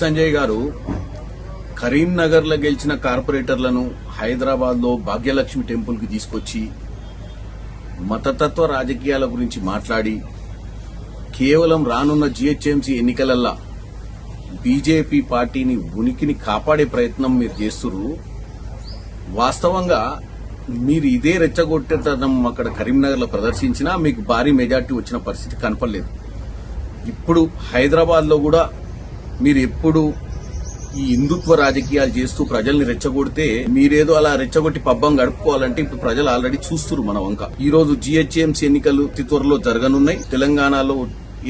సంజయ్ గారు కరీంనగర్ లో గెలిచిన కార్పొరేటర్లను హైదరాబాద్ లో భాగ్యలక్ష్మి టెంపుల్ కి తీసుకొచ్చి మతతత్వ రాజకీయాల గురించి మాట్లాడి కేవలం రానున్న జీహెచ్ఎంసీ ఎన్నికలల్లా బీజేపీ పార్టీని ఉనికిని కాపాడే ప్రయత్నం మీరు చేస్తున్నారు. వాస్తవంగా మీరు ఇదే రెచ్చగొట్టేతనం అక్కడ కరీంనగర్ లో ప్రదర్శించినా మీకు భారీ మెజార్టీ వచ్చిన పరిస్థితి కనపడలేదు. ఇప్పుడు హైదరాబాద్ లో కూడా మీరు ఎప్పుడు ఈ హిందుత్వ రాజకీయాలు చేస్తూ ప్రజల్ని రెచ్చగొడితే మీరేదో అలా రెచ్చగొట్టి పబ్బం గడుపుకోవాలంటే ఇప్పుడు ప్రజలు ఆల్రెడీ చూస్తున్నారు మన వంక. ఈ రోజు జీహెచ్ఎంసీ ఎన్నికలు అతి త్వరలో జరగనున్నాయి. తెలంగాణలో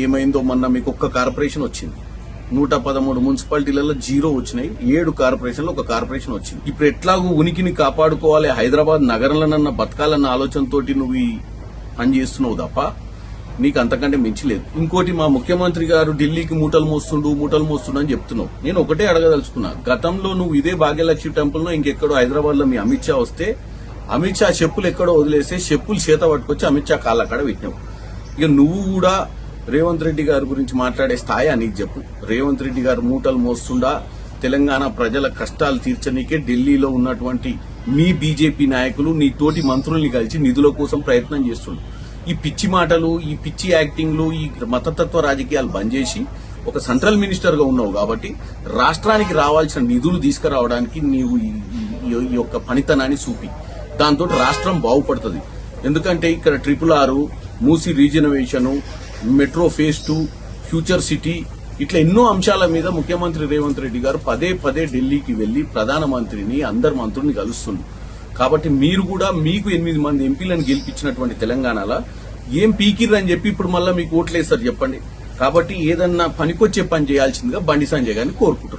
ఏమైందో మొన్న మీకు ఒక్క కార్పొరేషన్ వచ్చింది, 113 మున్సిపాలిటీలలో 0 వచ్చినాయి, 7 కార్పొరేషన్లు 1 కార్పొరేషన్ వచ్చింది. ఇప్పుడు ఎట్లాగూ ఉనికిని కాపాడుకోవాలి, హైదరాబాద్ నగరంలోనన్న బతకాలన్న ఆలోచనతోటి నువ్వు ఈ పని చేస్తున్నావు తప్ప నీకు అంతకంటే మించలేదు. ఇంకోటి, మా ముఖ్యమంత్రి గారు ఢిల్లీకి మూటలు మోస్తుండు అని చెప్తున్నావు. నేను ఒకటే అడగదలుచుకున్నా, గతంలో నువ్వు ఇదే భాగ్యలక్ష్మి టెంపుల్ లో ఇంకెక్కడో హైదరాబాద్ లో మీ అమిత్ షా వస్తే అమిత్ షా చెప్పులు ఎక్కడో వదిలేస్తే చెప్పులు చేత పట్టుకొచ్చి అమిత్ షా కాళ్ళక్కడ పెట్టినావు. ఇక నువ్వు కూడా రేవంత్ రెడ్డి గారి గురించి మాట్లాడే స్థాయి నీకు చెప్పు. రేవంత్ రెడ్డి గారు మూటలు మోస్తుండా, తెలంగాణ ప్రజల కష్టాలు తీర్చనీకే ఢిల్లీలో ఉన్నటువంటి మీ బీజేపీ నాయకులు నీ తోటి మంత్రుల్ని కలిసి నిధుల కోసం ప్రయత్నం చేస్తుండ్రు. ఈ పిచ్చి మాటలు, ఈ పిచ్చి యాక్టింగ్లు, ఈ మతతత్వ రాజకీయాలు బంద్ చేసి ఒక సెంట్రల్ మినిస్టర్ గా ఉన్నావు కాబట్టి రాష్ట్రానికి రావాల్సిన నిధులు తీసుకురావడానికి నీవు ఈ యొక్క పనితనాన్ని చూపి, దాంతో రాష్ట్రం బాగుపడుతుంది. ఎందుకంటే ఇక్కడ RRR, Musi rejuvenation, metro phase 2, future city, ఇట్లా ఎన్నో అంశాల మీద ముఖ్యమంత్రి రేవంత్ రెడ్డి గారు పదే ఢిల్లీకి వెళ్లి ప్రధానమంత్రిని, అందరు మంత్రుల్ని కలుస్తున్నారు. కాబట్టి మీరు కూడా మీకు 8 మంది ఎంపీలను గెలిపించినటువంటి తెలంగాణలో ఏం పీకిర్రని చెప్పి ఇప్పుడు మళ్ళీ మీకు ఓట్లేస్తారు చెప్పండి. కాబట్టి ఏదన్నా పనికొచ్చే పని చేయాల్సిందిగా బండి సంజయ్ గారిని కోరుకుంటున్నారు.